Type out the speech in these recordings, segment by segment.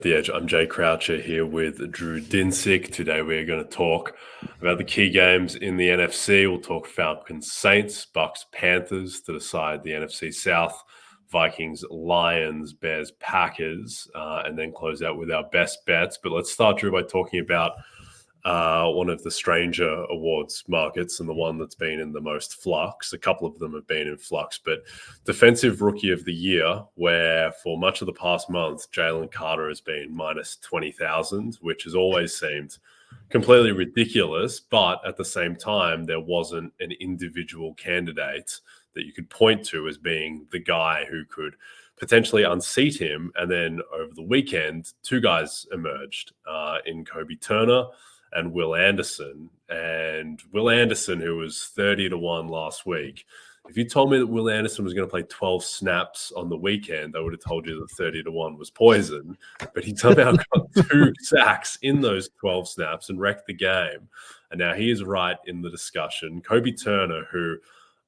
The Edge. I'm Jay Croucher here with Drew Dinsick. Today we're going to talk about the key games in the NFC. We'll talk Falcons-Saints, Bucs-Panthers to decide the NFC South, Vikings-Lions, Bears-Packers, and then close out with our best bets. But let's start, Drew, by talking about one of the stranger awards markets and the one that's been in the most flux. A couple of them have been in flux, but Defensive Rookie of the Year, where for much of the past month, Jalen Carter has been minus 20,000, which has always seemed completely ridiculous. But at the same time, there wasn't an individual candidate that you could point to as being the guy who could potentially unseat him. And then over the weekend, two guys emerged in Kobie Turner and Will Anderson. And Will Anderson, who was 30-1 last week, if you told me that Will Anderson was going to play 12 snaps on the weekend, I would have told you that 30-1 was poison. But he somehow got 2 sacks in those 12 snaps and wrecked the game. And now he is right in the discussion. Kobie Turner, who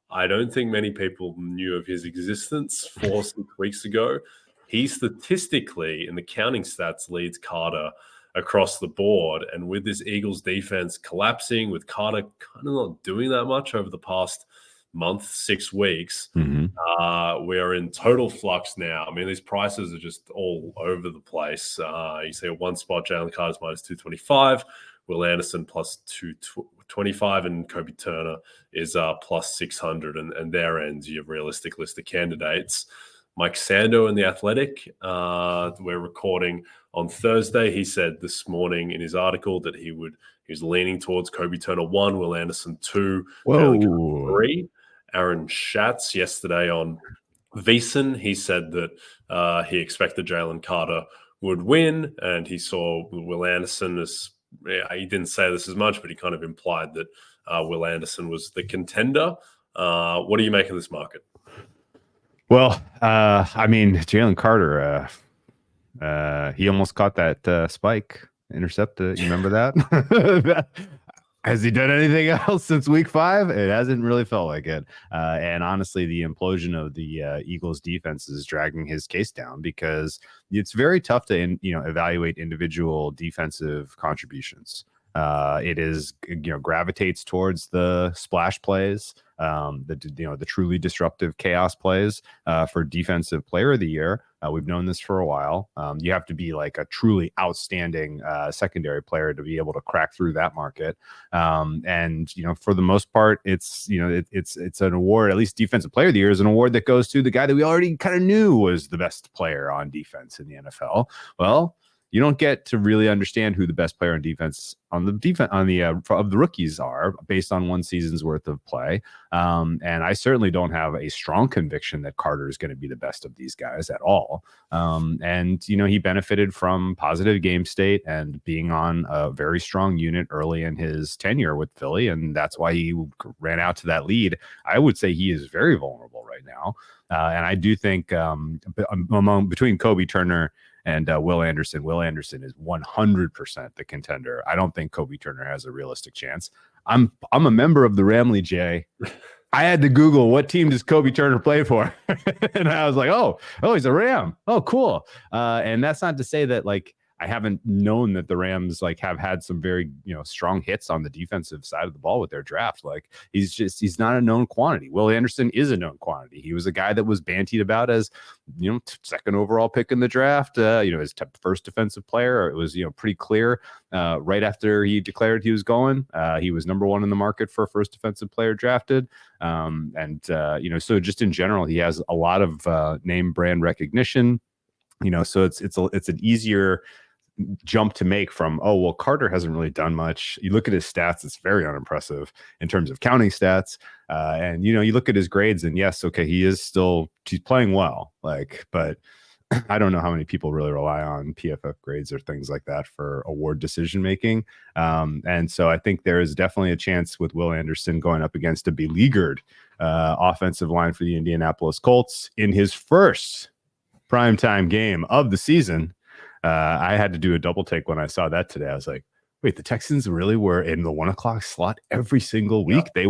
I don't think many people knew of his existence 6 weeks ago, he statistically, in the counting stats, leads Carter across the board. And with this Eagles defense collapsing, with Carter kind of not doing that much over the past month, 6 weeks, we are in total flux now. I mean, these prices are just all over the place. You see at one spot, Jalen Carter's minus 225, Will Anderson plus 225, and Kobie Turner is plus 600. And their ends, you have realistic list of candidates. Mike Sando in The Athletic, we're recording on Thursday. He said this morning in his article that he was leaning towards Kobie Turner 1, Will Anderson 2, Jalen Carter 3. Aaron Schatz yesterday on VSiN, he said that he expected Jalen Carter would win, and he saw Will Anderson as, he didn't say this as much, but he kind of implied that Will Anderson was the contender. What do you make of this market? Well, I mean, Jalen Carter, he almost caught that spike intercept. You remember that? Has he done anything else since week 5? It hasn't really felt like it. And honestly, the implosion of the Eagles defense is dragging his case down, because it's very tough to evaluate individual defensive contributions. It is, gravitates towards the splash plays, the truly disruptive chaos plays for Defensive Player of the Year. We've known this for a while. You have to be like a truly outstanding secondary player to be able to crack through that market. And for the most part, it's an award. At least Defensive Player of the Year is an award that goes to the guy that we already kind of knew was the best player on defense in the NFL. Well, you don't get to really understand who the best player on defense of the rookies are based on one season's worth of play. And I certainly don't have a strong conviction that Carter is going to be the best of these guys at all. And he benefited from positive game state and being on a very strong unit early in his tenure with Philly. And that's why he ran out to that lead. I would say he is very vulnerable right now. And I do think between Kobie Turner and Will Anderson is 100% the contender. I don't think Kobie Turner has a realistic chance. I'm a member of the Ramley, Jay. I had to Google what team does Kobie Turner play for, and I was like, oh, he's a Ram. Oh, cool. And that's not to say that I haven't known that the Rams have had some very strong hits on the defensive side of the ball with their draft. He's not a known quantity. Will Anderson is a known quantity. He was a guy that was bantied about as second overall pick in the draft. His first defensive player. It was pretty clear right after he declared he was going. He was number 1 in the market for first defensive player drafted. So just in general, he has a lot of name brand recognition. So it's an easier jump to make from, Carter hasn't really done much. You look at his stats, it's very unimpressive in terms of counting stats. And you look at his grades, and yes, okay, he's playing well, but I don't know how many people really rely on PFF grades or things like that for award decision making. And so I think there is definitely a chance with Will Anderson going up against a beleaguered offensive line for the Indianapolis Colts in his first primetime game of the season. I had to do a double take when I saw that today. I was like, wait, the Texans really were in the 1 o'clock slot every single week? Yeah.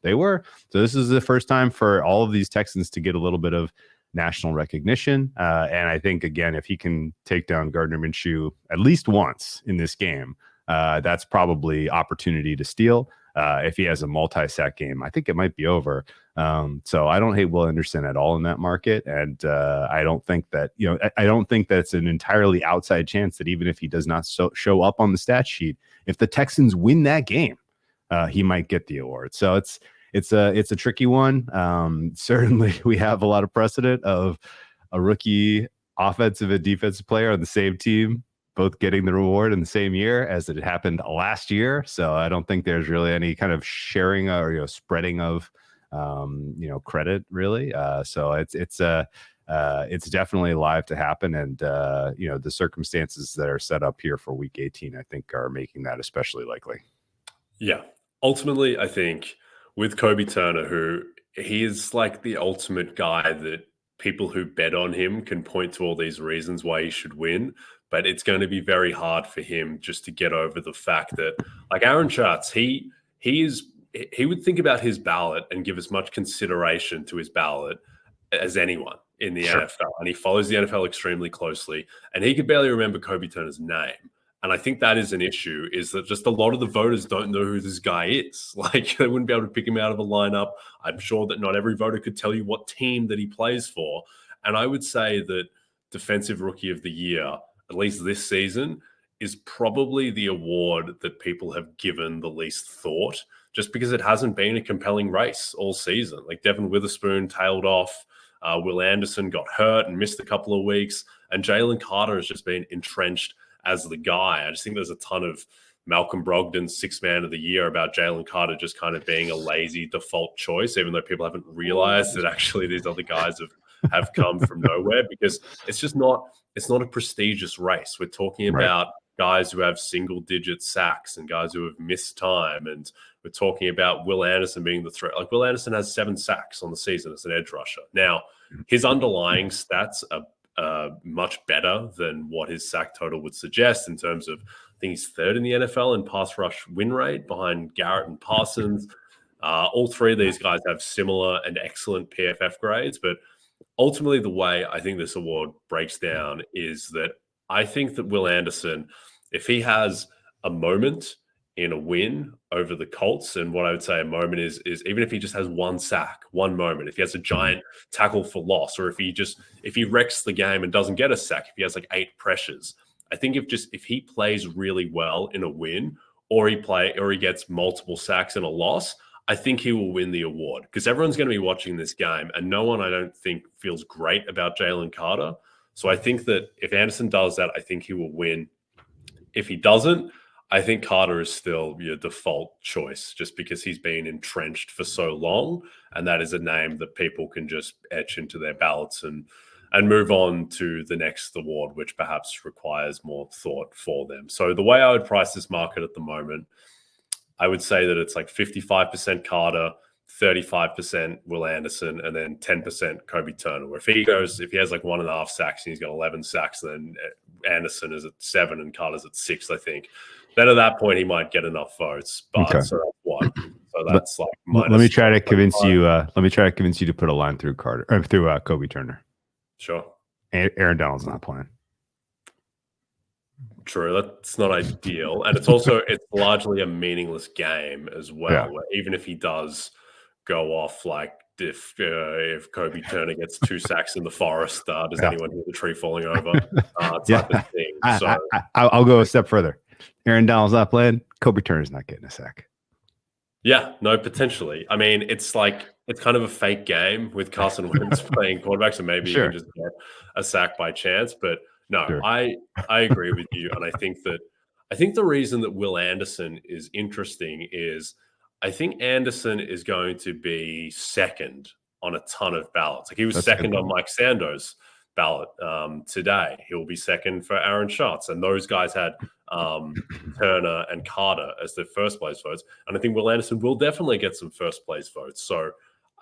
They were. So this is the first time for all of these Texans to get a little bit of national recognition. And I think, again, if he can take down Gardner Minshew at least once in this game, that's probably opportunity to steal. If he has a multi-sack game, I think it might be over. So I don't hate Will Anderson at all in that market. And I don't think that, I don't think that it's an entirely outside chance that even if he does not show up on the stat sheet, if the Texans win that game, he might get the award. So it's a tricky one. Certainly we have a lot of precedent of a rookie offensive and defensive player on the same team both getting the reward in the same year as it happened last year. So I don't think there's really any kind of sharing or spreading of credit really. So it's definitely live to happen, and the circumstances that are set up here for Week 18, I think, are making that especially likely. Yeah, ultimately, I think with Kobie Turner, who he is like the ultimate guy that people who bet on him can point to all these reasons why he should win. But it's going to be very hard for him just to get over the fact that, like Aaron Schatz, he would think about his ballot and give as much consideration to his ballot as anyone in the NFL. And he follows the NFL extremely closely. And he could barely remember Kobie Turner's name. And I think that is an issue, is that just a lot of the voters don't know who this guy is. Like, they wouldn't be able to pick him out of a lineup. I'm sure that not every voter could tell you what team that he plays for. And I would say that Defensive Rookie of the Year, at least this season, is probably the award that people have given the least thought, just because it hasn't been a compelling race all season. Like, Devin Witherspoon tailed off. Will Anderson got hurt and missed a couple of weeks. And Jalen Carter has just been entrenched as the guy. I just think there's a ton of Malcolm Brogdon's Sixth Man of the Year about Jalen Carter just kind of being a lazy default choice, even though people haven't realized that actually these other guys have come from nowhere, because it's not a prestigious race. We're talking about guys who have single-digit sacks and guys who have missed time, and we're talking about Will Anderson being the threat. Like, Will Anderson has 7 sacks on the season as an edge rusher. Now, his underlying stats are much better than what his sack total would suggest in terms of, I think he's 3rd in the NFL in pass rush win rate behind Garrett and Parsons. All three of these guys have similar and excellent PFF grades, but ultimately the way I think this award breaks down is that I think that Will Anderson, if he has a moment in a win over the Colts, and what I would say a moment is even if he just has one sack, one moment, if he has a giant tackle for loss, or if he wrecks the game and doesn't get a sack, if he has like 8 pressures, I think if he plays really well in a win, or he gets multiple sacks in a loss, I think he will win the award, because everyone's going to be watching this game, and no one, I don't think, feels great about Jalen Carter. So I think that if Anderson does that, I think he will win. If he doesn't, I think Carter is still your default choice, just because he's been entrenched for so long, and that is a name that people can just etch into their ballots and move on to the next award, which perhaps requires more thought for them. So the way I would price this market at the moment, I would say that it's like 55% Carter, 35% Will Anderson, and then 10% Kobie Turner. Where if he has like 1.5 sacks and he's got 11 sacks, then Anderson is at 7 and Carter's at 6, I think. Then at that point he might get enough votes. But so that's one. So that's like minus. Let me try to convince you. Let me try to convince you to put a line through Carter or through Kobie Turner. Sure. Aaron Donald's not playing. True, that's not ideal, and it's largely a meaningless game as well. Yeah. Where even if he does go off, like if Kobie Turner gets 2 sacks in the forest, does anyone hear the tree falling over? Type of thing. So I'll go a step further. Aaron Donald's not playing. Kobie Turner's not getting a sack. Yeah, no, potentially. I mean, it's kind of a fake game with Carson Wentz playing quarterback, so maybe you can just get a sack by chance, but. No, I agree with you, and I think the reason that Will Anderson is interesting is I think Anderson is going to be second on a ton of ballots. Like, he was second on Mike Sando's ballot today. He'll be second for Aaron Schatz, and those guys had Turner and Carter as their first place votes, and I think Will Anderson will definitely get some first place votes. So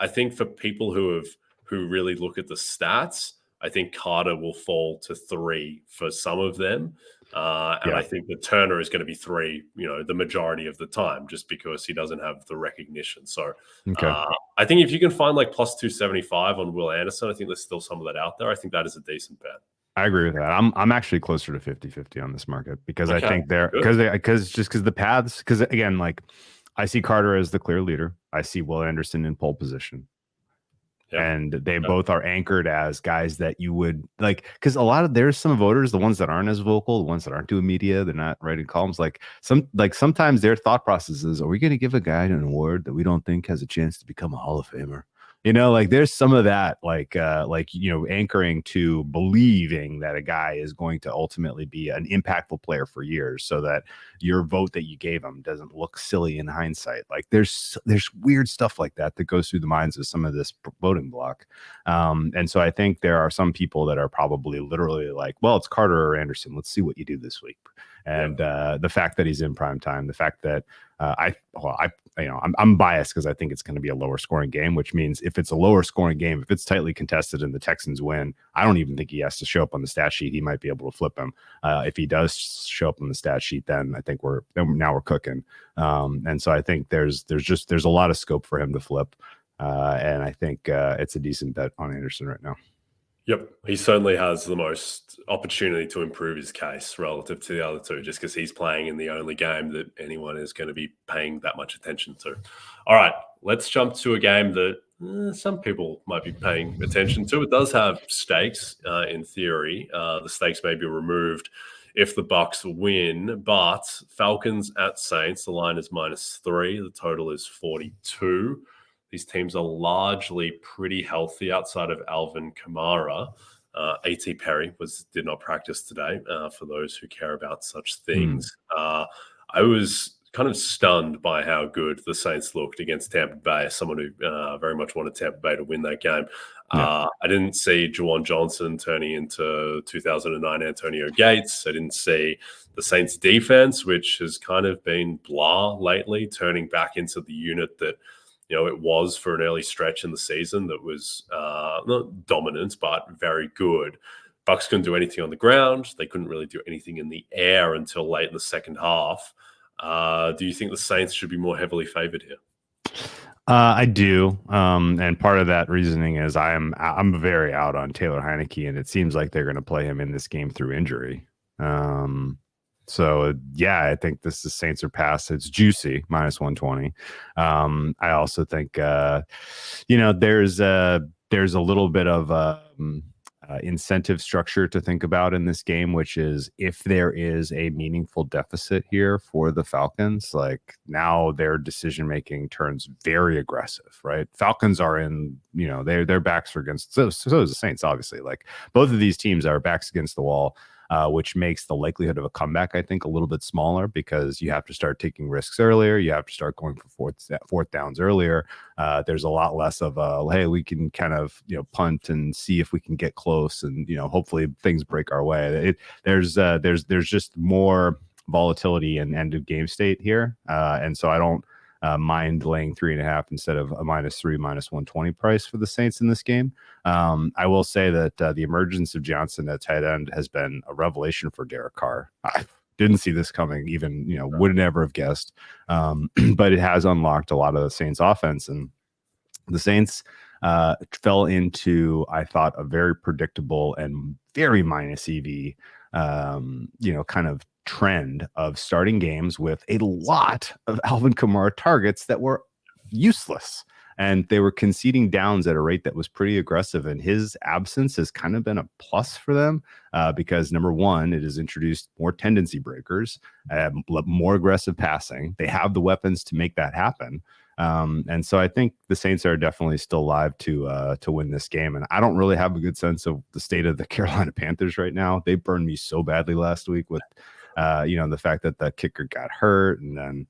I think for people who really look at the stats, I think Carter will fall to 3 for some of them. And I think that Turner is going to be 3, the majority of the time, just because he doesn't have the recognition. So I think if you can find like plus 275 on Will Anderson, I think there's still some of that out there. I think that is a decent bet. I agree with that. I'm actually closer to 50-50 on this market because I think because the paths, because again, like I see Carter as the clear leader. I see Will Anderson in pole position. And they both are anchored as guys that you would like, because there's some voters, the ones that aren't as vocal, the ones that aren't doing media, they're not writing columns. Sometimes their thought process is, are we going to give a guy an award that we don't think has a chance to become a Hall of Famer? There's some of that, anchoring to believing that a guy is going to ultimately be an impactful player for years, so that your vote that you gave him doesn't look silly in hindsight. Like there's weird stuff like that goes through the minds of some of this voting block. And so I think there are some people that are probably literally like, well, it's Carter or Anderson. Let's see what you do this week. And the fact that he's in prime time, the fact that I'm biased because I think it's going to be a lower scoring game, which means if it's a lower scoring game, if it's tightly contested and the Texans win, I don't even think he has to show up on the stat sheet. He might be able to flip him. If he does show up on the stat sheet, then I think we're cooking. And so I think there's a lot of scope for him to flip. And I think it's a decent bet on Anderson right now. Yep, he certainly has the most opportunity to improve his case relative to the other two, just because he's playing in the only game that anyone is going to be paying that much attention to. All right, let's jump to a game that some people might be paying attention to. It does have stakes in theory. The stakes may be removed if the Bucs win, but Falcons at Saints, the line is -3. The total is 42. These teams are largely pretty healthy outside of Alvin Kamara. A.T. Perry did not practice today, for those who care about such things. I was kind of stunned by how good the Saints looked against Tampa Bay, as someone who very much wanted Tampa Bay to win that game. I didn't see Juwan Johnson turning into 2009 Antonio Gates. I didn't see the Saints defense, which has kind of been blah lately, turning back into the unit that it was for an early stretch in the season that was not dominant, but very good. Bucs couldn't do anything on the ground. They couldn't really do anything in the air until late in the second half. Do you think the Saints should be more heavily favored here? I do. And part of that reasoning is I'm very out on Taylor Heineke, and it seems like they're going to play him in this game through injury. So I think the Saints are past. It's juicy, -120. I also think there's a little bit of incentive structure to think about in this game, which is if there is a meaningful deficit here for the Falcons, like now their decision making turns very aggressive, right? Falcons are in, their backs are against. So is the Saints, obviously. Like both of these teams are backs against the wall. Which makes the likelihood of a comeback, I think, a little bit smaller because you have to start taking risks earlier. You have to start going for fourth downs earlier. There's a lot less of hey, we can kind of punt and see if we can get close, and hopefully things break our way. There's just more volatility and end of game state here, and so I don't mind laying 3.5 instead of a -3, -120 price for the Saints in this game. I will say that the emergence of Johnson at tight end has been a revelation for Derek Carr. I didn't see this coming, even, would never have guessed. But it has unlocked a lot of the Saints offense, and the Saints fell into, I thought, a very predictable and very minus EV, kind of trend of starting games with a lot of Alvin Kamara targets that were useless, and they were conceding downs at a rate that was pretty aggressive, and his absence has kind of been a plus for them because number one, it has introduced more tendency breakers, more aggressive passing. They have the weapons to make that happen. And so I think the Saints are definitely still live to win this game. And I don't really have a good sense of the state of the Carolina Panthers right now. They burned me so badly last week with, the fact that the kicker got hurt, and then,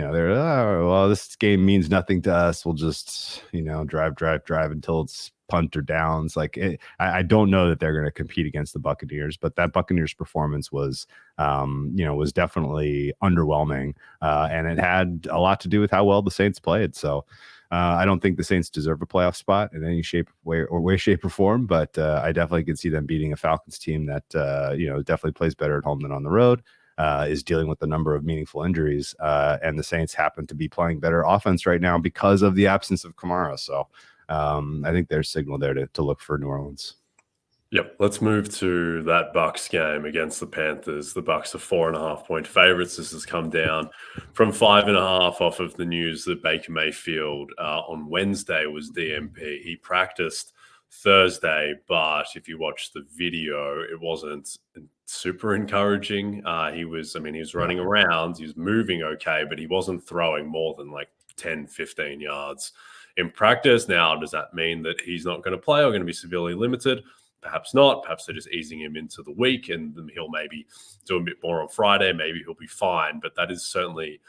they're, oh, well, this game means nothing to us. We'll just, drive until it's punt or downs. I don't know that they're going to compete against the Buccaneers, but that Buccaneers performance was, was definitely underwhelming. And it had a lot to do with how well the Saints played. So I don't think the Saints deserve a playoff spot in any shape, shape, or form. But I definitely could see them beating a Falcons team that, definitely plays better at home than on the road. Is dealing with a number of meaningful injuries, and the Saints happen to be playing better offense right now because of the absence of Kamara. So I think there's signal there to look for New Orleans. Yep. Let's move to that Bucs game against the Panthers. The Bucs are 4.5-point favorites. This has come down from 5.5 off of the news that Baker Mayfield on Wednesday was DNP. He practiced Thursday, but if you watch the video, it wasn't super encouraging. He was running around, he was moving okay, but he wasn't throwing more than like 10, 15 yards in practice. Now, does that mean that he's not going to play or going to be severely limited? Perhaps not. Perhaps they're just easing him into the week and he'll maybe do a bit more on Friday. Maybe he'll be fine, but that is certainly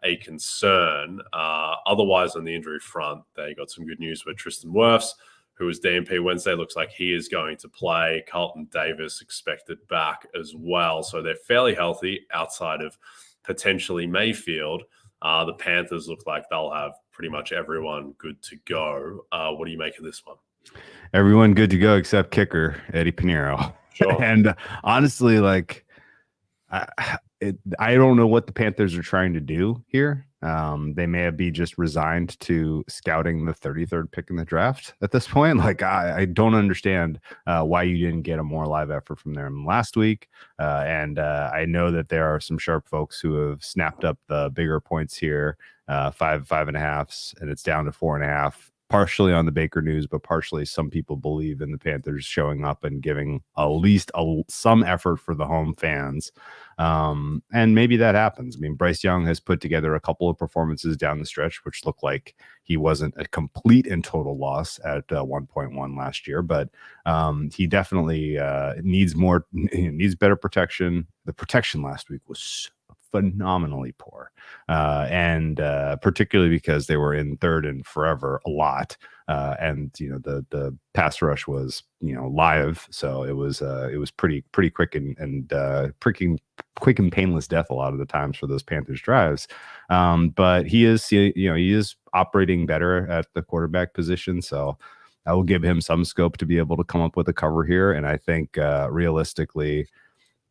a concern. Otherwise, on the injury front, they got some good news with Tristan Wirfs, who was DNP Wednesday. Looks like he is going to play. Carlton Davis expected back as well. So they're fairly healthy outside of potentially Mayfield. The Panthers look like they'll have pretty much everyone good to go. What do you make of this one? Everyone good to go except kicker Eddie Pinheiro. Sure. And honestly, I don't know what the Panthers are trying to do here. They may be just resigned to scouting the 33rd pick in the draft at this point. I don't understand why you didn't get a more live effort from them last week. And I know that there are some sharp folks who have snapped up the bigger points here, 5.5s, and it's down to 4.5. Partially on the Baker news, but partially some people believe in the Panthers showing up and giving at least some effort for the home fans. And maybe that happens. I mean, Bryce Young has put together a couple of performances down the stretch, which looked like he wasn't a complete and total loss at 1.1 last year, but he definitely needs better protection. The protection last week was phenomenally poor, and particularly because they were in third and forever a lot, and the pass rush was live, so it was pretty quick and quick and painless death a lot of the times for those Panthers drives. But he is operating better at the quarterback position, so I will give him some scope to be able to come up with a cover here. And I think realistically,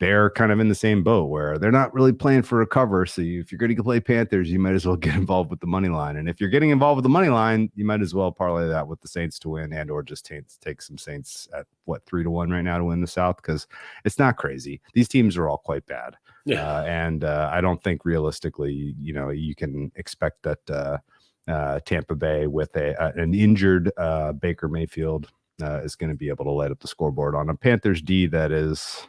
they're kind of in the same boat where they're not really playing for a cover. So if you're going to play Panthers, you might as well get involved with the money line. And if you're getting involved with the money line, you might as well parlay that with the Saints to win, and or just take some Saints at 3-1 right now to win the South, because it's not crazy. These teams are all quite bad. Yeah. And I don't think realistically, you can expect that Tampa Bay with an injured Baker Mayfield is going to be able to light up the scoreboard on a Panthers D that is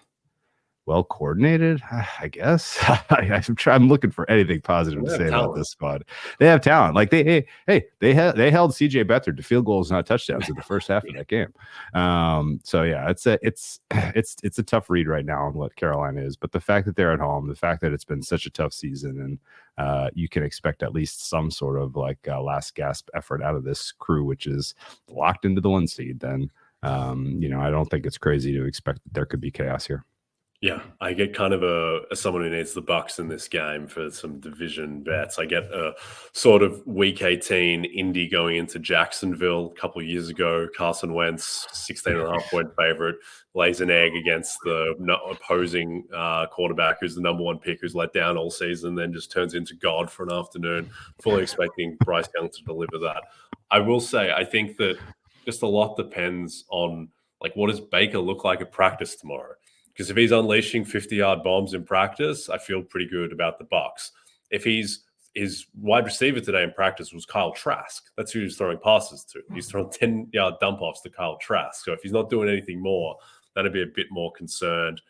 well coordinated, I guess. I'm looking for anything positive to say about this squad. They have talent. They held CJ Beathard to field goals, not touchdowns, in the first half of that game. So yeah, it's a tough read right now on what Carolina is. But the fact that they're at home, the fact that it's been such a tough season, and you can expect at least some sort of last gasp effort out of this crew, which is locked into the 1 seed, then I don't think it's crazy to expect that there could be chaos here. Yeah, I get kind of as someone who needs the Bucs in this game for some division bets. I get a sort of week 18 Indy going into Jacksonville a couple of years ago. Carson Wentz, 16.5-point favorite, lays an egg against the opposing quarterback, who's the number 1 pick, who's let down all season, then just turns into God for an afternoon, fully expecting Bryce Young to deliver that. I will say, I think that just a lot depends on what does Baker look like at practice tomorrow? Because if he's unleashing 50-yard bombs in practice, I feel pretty good about the Bucs. If his wide receiver today in practice was Kyle Trask, that's who he's throwing passes to. He's throwing 10-yard dump-offs to Kyle Trask. So if he's not doing anything more, that'd be a bit more concerned.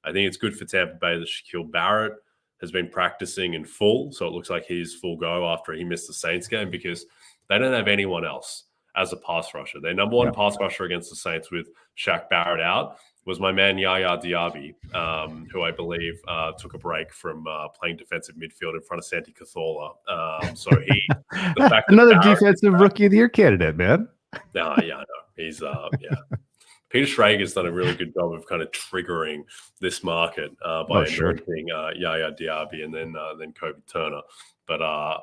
I think it's good for Tampa Bay that Shaquille Barrett has been practicing in full. So it looks like he's full go after he missed the Saints game, because they don't have anyone else as a pass rusher. Their number 1 pass rusher against the Saints with Shaq Barrett out was my man Yaya Diaby, who I believe took a break from playing defensive midfield in front of Santi Cazorla. So the fact another defensive rookie of the year candidate, man. Yeah, I know. He's Peter Schrager's done a really good job of kind of triggering this market by anointing Yaya Diaby and then Kobie Turner. But I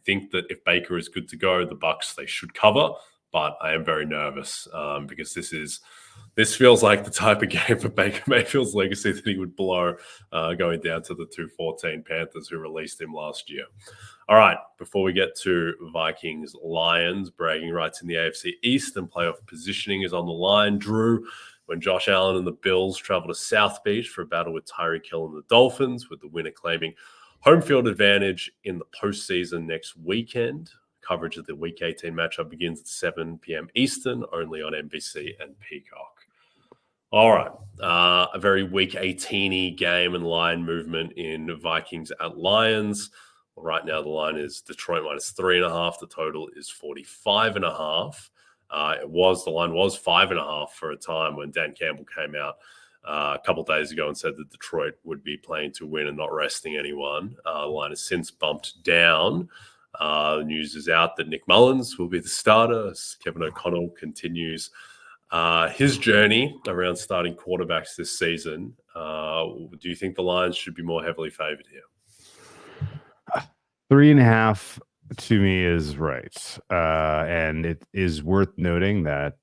think that if Baker is good to go, the Bucs, they should cover. But I am very nervous because this feels like the type of game for Baker Mayfield's legacy that he would blow going down to the 2-14 Panthers who released him last year. All right, before we get to Vikings-Lions, bragging rights in the AFC East and playoff positioning is on the line. Drew, when Josh Allen and the Bills travel to South Beach for a battle with Tyreek Hill and the Dolphins, with the winner claiming home field advantage in the postseason next weekend. Coverage of the Week 18 matchup begins at 7 p.m. Eastern, only on NBC and Peacock. All right, a very Week 18-y game and line movement in Vikings at Lions. Right now, the line is Detroit minus 3.5. The total is 45.5. The line was 5.5 for a time when Dan Campbell came out a couple of days ago and said that Detroit would be playing to win and not resting anyone. The line has since bumped down. The news is out that Nick Mullins will be the starter as Kevin O'Connell continues his journey around starting quarterbacks this season. Do you think the Lions should be more heavily favored here? 3.5 to me is right. And it is worth noting that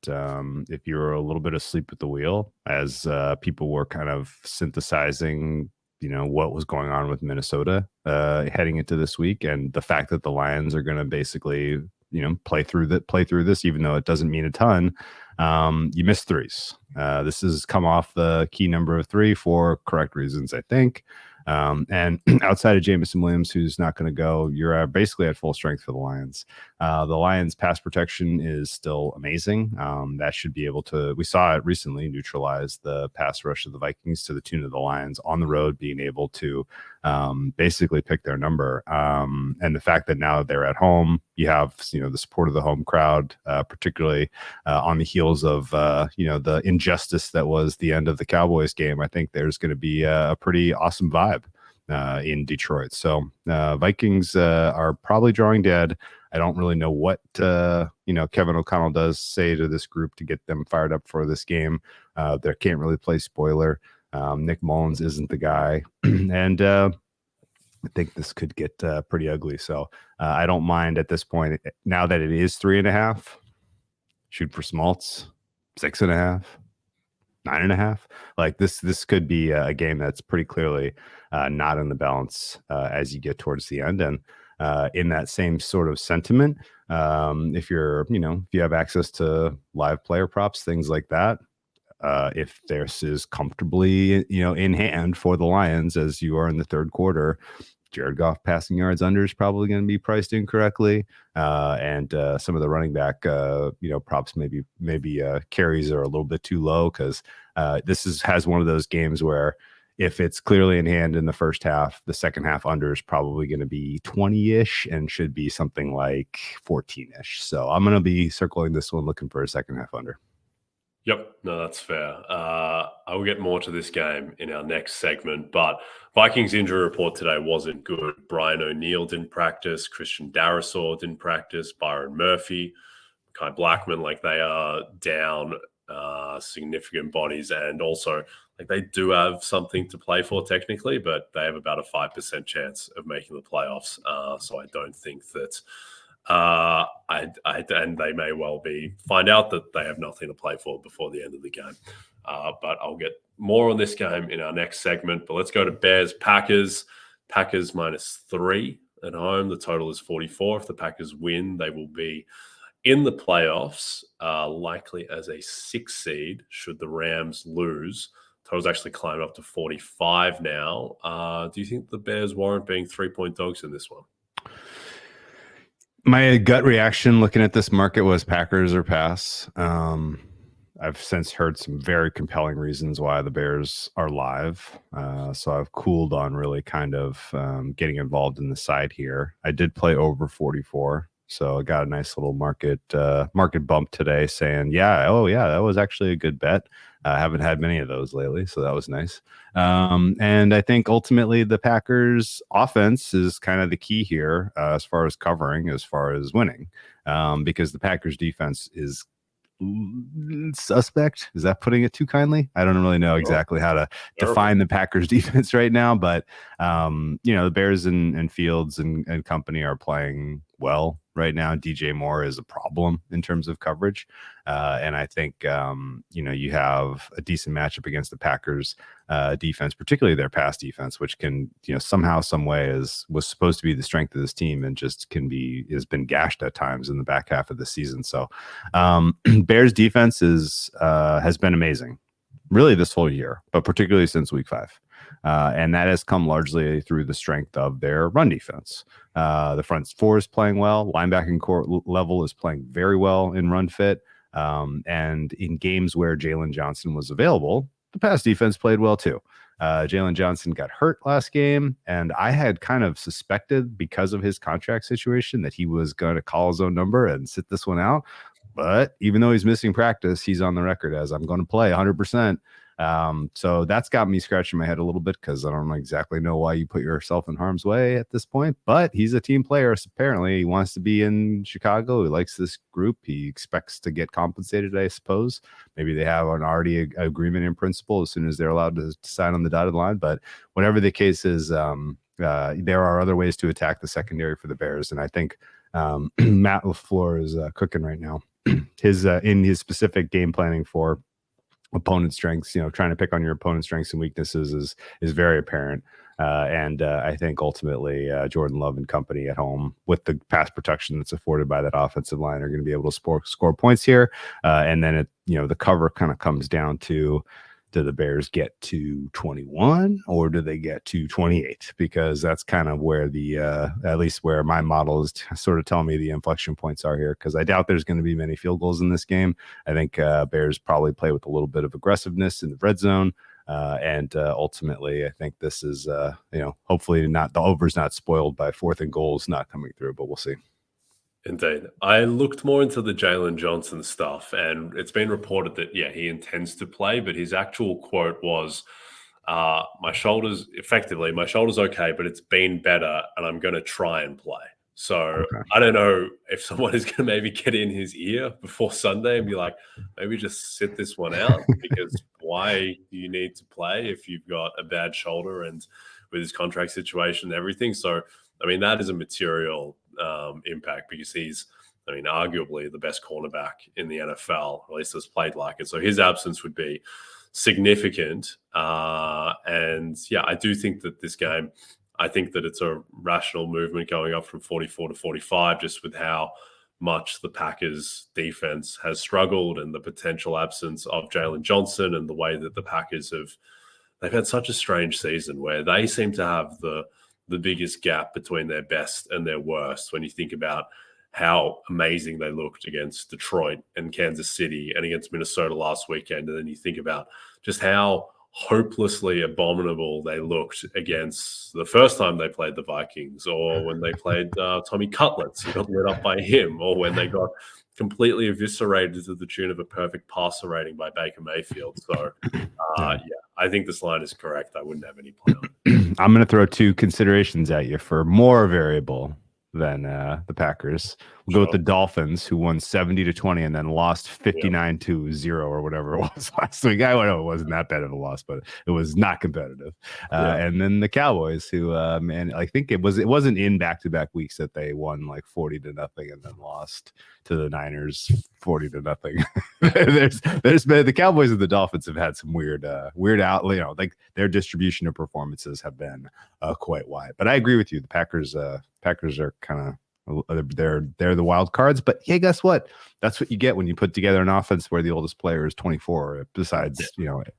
if you're a little bit asleep at the wheel, as people were kind of synthesizing, what was going on with Minnesota heading into this week, and the fact that the Lions are going to basically, play through this, even though it doesn't mean a ton. You missed threes. This has come off the key number of 3 for correct reasons, I think. And outside of Jameson Williams, who's not going to go, you're basically at full strength for the Lions. The Lions' pass protection is still amazing. That should be able to, we saw it recently, neutralize the pass rush of the Vikings to the tune of the Lions on the road being able to basically pick their number. And the fact that now they're at home, you have, the support of the home crowd, particularly on the heels of, the injustice that was the end of the Cowboys game. I think there's going to be a pretty awesome vibe in Detroit. So Vikings are probably drawing dead. I don't really know what, Kevin O'Connell does say to this group to get them fired up for this game. They can't really play spoiler. Nick Mullins isn't the guy. And I think this could get pretty ugly. So I don't mind at this point, now that it is 3.5, shoot for Smaltz, 6.5. 9.5. Like this could be a game that's pretty clearly not in the balance as you get towards the end. And in that same sort of sentiment, if you have access to live player props, things like that, if this is comfortably in hand for the Lions as you are in the third quarter, Jared Goff passing yards under is probably going to be priced incorrectly, and some of the running back props maybe carries are a little bit too low, because this has one of those games where if it's clearly in hand in the first half, the second half under is probably going to be 20-ish and should be something like 14-ish. So I'm going to be circling this one looking for a second half under. Yep, no, that's fair. I will get more to this game in our next segment, but Vikings injury report today wasn't good. Brian O'Neill didn't practice. Christian Darrisaw didn't practice. Byron Murphy, Kai Blackman, they are down significant bodies, and also they do have something to play for technically, but they have about a 5% chance of making the playoffs. So I don't think that. And they may well find out that they have nothing to play for before the end of the game. But I'll get more on this game in our next segment. But let's go to Bears-Packers. Packers -3 at home. The total is 44. If the Packers win, they will be in the playoffs, likely as a 6 seed. Should the Rams lose, total's actually climbed up to 45 now. Do you think the Bears warrant being 3-point dogs in this one? My gut reaction looking at this market was Packers or pass. I've since heard some very compelling reasons why the Bears are live. So I've cooled on really kind of getting involved in the side here. I did play over 44. So I got a nice little market bump today saying, yeah, oh yeah, that was actually a good bet. I haven't had many of those lately, so that was nice. And I think ultimately the Packers offense is kind of the key here as far as covering, as far as winning, because the Packers defense is suspect. Is that putting it too kindly? I don't really know exactly how to define the Packers defense right now, but the Bears and Fields and company are playing well right now. DJ Moore is a problem in terms of coverage. And I think, you have a decent matchup against the Packers defense, particularly their pass defense, which can, somehow, some way was supposed to be the strength of this team and just has been gashed at times in the back half of the season. So Bears defense has been amazing, really this whole year, but particularly since week 5. And that has come largely through the strength of their run defense. The front four is playing well. Linebacking core level is playing very well in run fit. And in games where Jalen Johnson was available, the pass defense played well too. Jalen Johnson got hurt last game, and I had kind of suspected because of his contract situation that he was going to call his own number and sit this one out. But even though he's missing practice, he's on the record as I'm going to play 100%. So that's got me scratching my head a little bit because I don't exactly know why you put yourself in harm's way at this point, but he's a team player. So apparently he wants to be in Chicago. He likes this group. He expects to get compensated, I suppose. Maybe they have an already agreement in principle as soon as they're allowed to sign on the dotted line. But whatever the case is, there are other ways to attack the secondary for the Bears. And I think Matt LaFleur is cooking right now. In his specific game planning for opponent strengths, trying to pick on your opponent's strengths and weaknesses is very apparent. And I think ultimately Jordan Love and company at home with the pass protection that's afforded by that offensive line are going to be able to score points here. And then the cover kind of comes down to, do the Bears get to 21 or do they get to 28? Because that's kind of where at least where my model is sort of telling me the inflection points are here. Because I doubt there's going to be many field goals in this game. I think Bears probably play with a little bit of aggressiveness in the red zone. And ultimately, I think this is, hopefully not the over's not spoiled by 4th and goals not coming through, but we'll see. Indeed. I looked more into the Jalen Johnson stuff, and it's been reported that, he intends to play, but his actual quote was, my shoulder's okay, but it's been better, and I'm going to try and play. So okay. I don't know if someone is going to maybe get in his ear before Sunday and be like, maybe just sit this one out, because why do you need to play if you've got a bad shoulder and with his contract situation and everything? So, that is a material impact, because he's, arguably the best cornerback in the NFL, at least has played like it. So his absence would be significant. And I do think that this game, I think that it's a rational movement going up from 44 to 45, just with how much the Packers defense has struggled and the potential absence of Jalen Johnson and the way that the Packers they've had such a strange season where they seem to have the biggest gap between their best and their worst when you think about how amazing they looked against Detroit and Kansas City and against Minnesota last weekend. And then you think about just how hopelessly abominable they looked against the first time they played the Vikings, or when they played Tommy Cutlets and got lit up by him, or when they got completely eviscerated to the tune of a perfect passer rating by Baker Mayfield. So, I think this line is correct. I wouldn't have any plan on it. I'm going to throw 2 considerations at you for more variable than the Packers. We'll go with the Dolphins, who won 70-20 and then lost 59-0 or whatever it was last week. I know it wasn't that bad of a loss, but it was not competitive. And then the Cowboys, who, I think it wasn't in back-to-back weeks that they won like 40-0 and then lost to the Niners 40-0. there's been the Cowboys and the Dolphins have had some weird out, like their distribution of performances have been quite wide. But I agree with you. The Packers are kind of, they're the wild cards, but hey, guess what? That's what you get when you put together an offense where the oldest player is 24, besides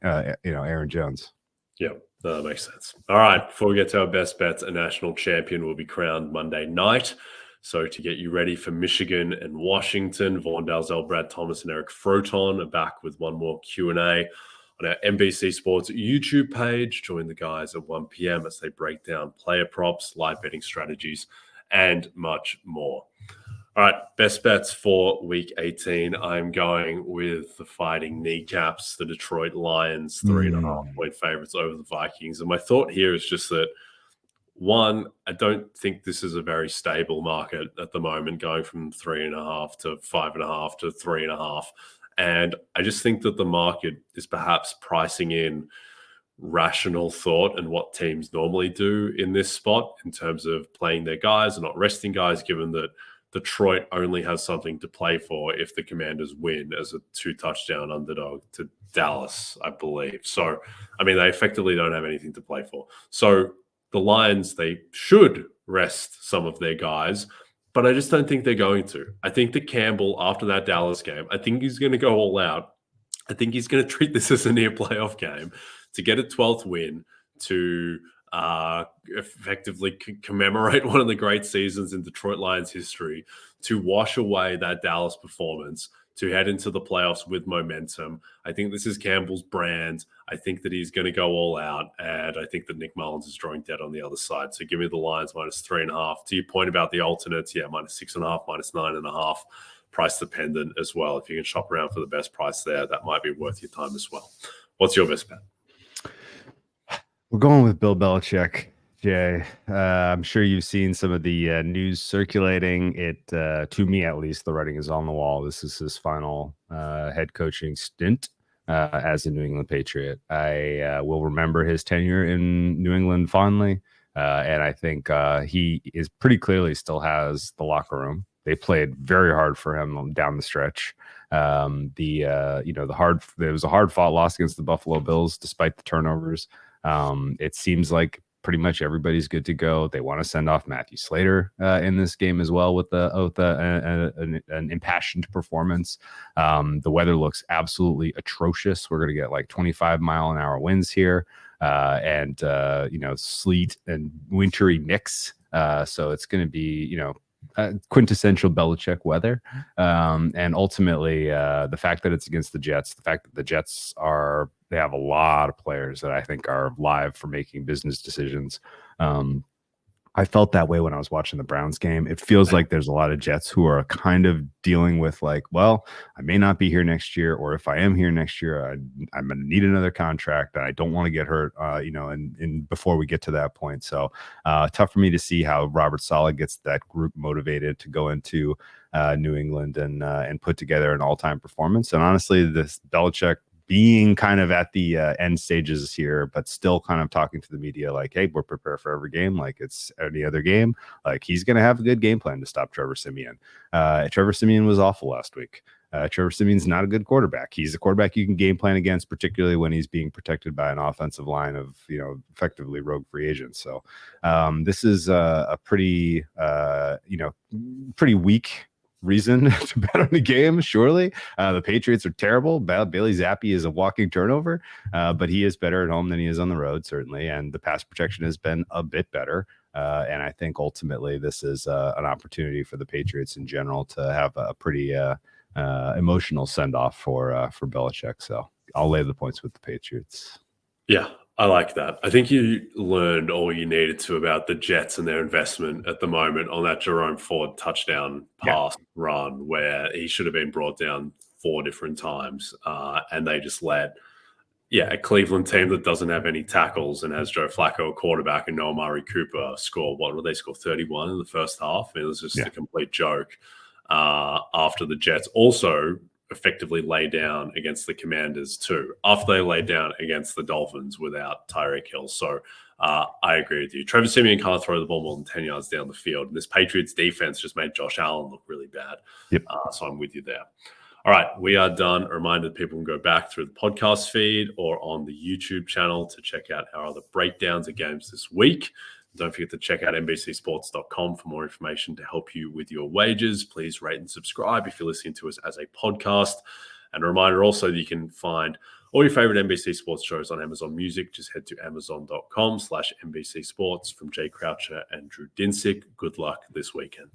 Aaron Jones. Yeah, that makes sense. All right, before we get to our best bets, a national champion will be crowned Monday night. So to get you ready for Michigan and Washington, Vaughn Dalzell, Brad Thomas, and Eric Froton are back with one more Q&A on our NBC Sports YouTube page. Join the guys at 1 p.m. as they break down player props, live betting strategies, and much more. All right, best bets for week 18. I'm going with the Fighting Kneecaps, the Detroit Lions, 3.5-point favorites over the Vikings. And my thought here is just that, one, I don't think this is a very stable market at the moment, going from 3.5 to 5.5 to 3.5. And I just think that the market is perhaps pricing in rational thought and what teams normally do in this spot in terms of playing their guys and not resting guys, given that Detroit only has something to play for if the Commanders win as a 2-touchdown underdog to Dallas, I believe. So, I mean, they effectively don't have anything to play for. So the Lions, they should rest some of their guys, but I just don't think they're going to. I think that Campbell, after that Dallas game, I think he's going to go all out. I think he's going to treat this as a near playoff game to get a 12th win, to effectively commemorate one of the great seasons in Detroit Lions history, to wash away that Dallas performance, to head into the playoffs with momentum. I think this is Campbell's brand. I think that he's going to go all out, and I think that Nick Mullins is drawing dead on the other side. So give me the Lions -3.5. To your point about the alternates, yeah, -6.5, -9.5. Price dependent as well. If you can shop around for the best price there, that might be worth your time as well. What's your best bet? We're going with Bill Belichick, Jay. I'm sure you've seen some of the news circulating. To me at least, the writing is on the wall. This is his final head coaching stint as a New England Patriot. I will remember his tenure in New England fondly, and I think he is pretty clearly still has the locker room. They played very hard for him down the stretch. There was a hard fought loss against the Buffalo Bills despite the turnovers. It seems like pretty much everybody's good to go. They want to send off Matthew Slater in this game as well with an impassioned performance. The weather looks absolutely atrocious. We're going to get like 25-mile-an-hour winds here, and sleet and wintry mix. So it's going to be quintessential Belichick weather. And ultimately, the fact that it's against the Jets, the fact that the Jets they have a lot of players that I think are live for making business decisions. I felt that way when I was watching the Browns game. It feels like there's a lot of Jets who are kind of dealing with like, well, I may not be here next year, or if I am here next year, I'm going to need another contract, and I don't want to get hurt, and before we get to that point. So tough for me to see how Robert Saleh gets that group motivated to go into New England and put together an all-time performance. And honestly, this Belichick being kind of at the end stages here, but still kind of talking to the media like, hey, we're prepared for every game like it's any other game. Like, he's going to have a good game plan to stop Trevor Siemian. Trevor Siemian was awful last week. Trevor Siemian's not a good quarterback. He's a quarterback you can game plan against, particularly when he's being protected by an offensive line of, effectively rogue free agents. So this is a pretty weak reason to bet on the game. Surely the Patriots are terrible. Bailey Zappi is a walking turnover, but he is better at home than he is on the road, certainly, and the pass protection has been a bit better, and I think ultimately this is an opportunity for the Patriots in general to have a pretty emotional send-off for Belichick. So I'll lay the points with the Patriots. Yeah, I like that. I think you learned all you needed to about the Jets and their investment at the moment on that Jerome Ford touchdown pass run, where he should have been brought down 4 different times, and they just let a Cleveland team that doesn't have any tackles and has Joe Flacco, a quarterback, and Noah Murray Cooper score, what did they score, 31 in the first half? It was just a complete joke. After the Jets also effectively lay down against the Commanders too, after they laid down against the Dolphins without Tyreek Hill. So I agree with you. Trevor Siemian can't throw the ball more than 10 yards down the field. And this Patriots defense just made Josh Allen look really bad. Yep. So I'm with you there. All right, we are done. A reminder that people can go back through the podcast feed or on the YouTube channel to check out our other breakdowns of games this week. Don't forget to check out NBCSports.com for more information to help you with your wagers. Please rate and subscribe if you're listening to us as a podcast. And a reminder also that you can find all your favorite NBC Sports shows on Amazon Music. Just head to amazon.com/NBC Sports. From Jay Croucher and Drew Dinsick, good luck this weekend.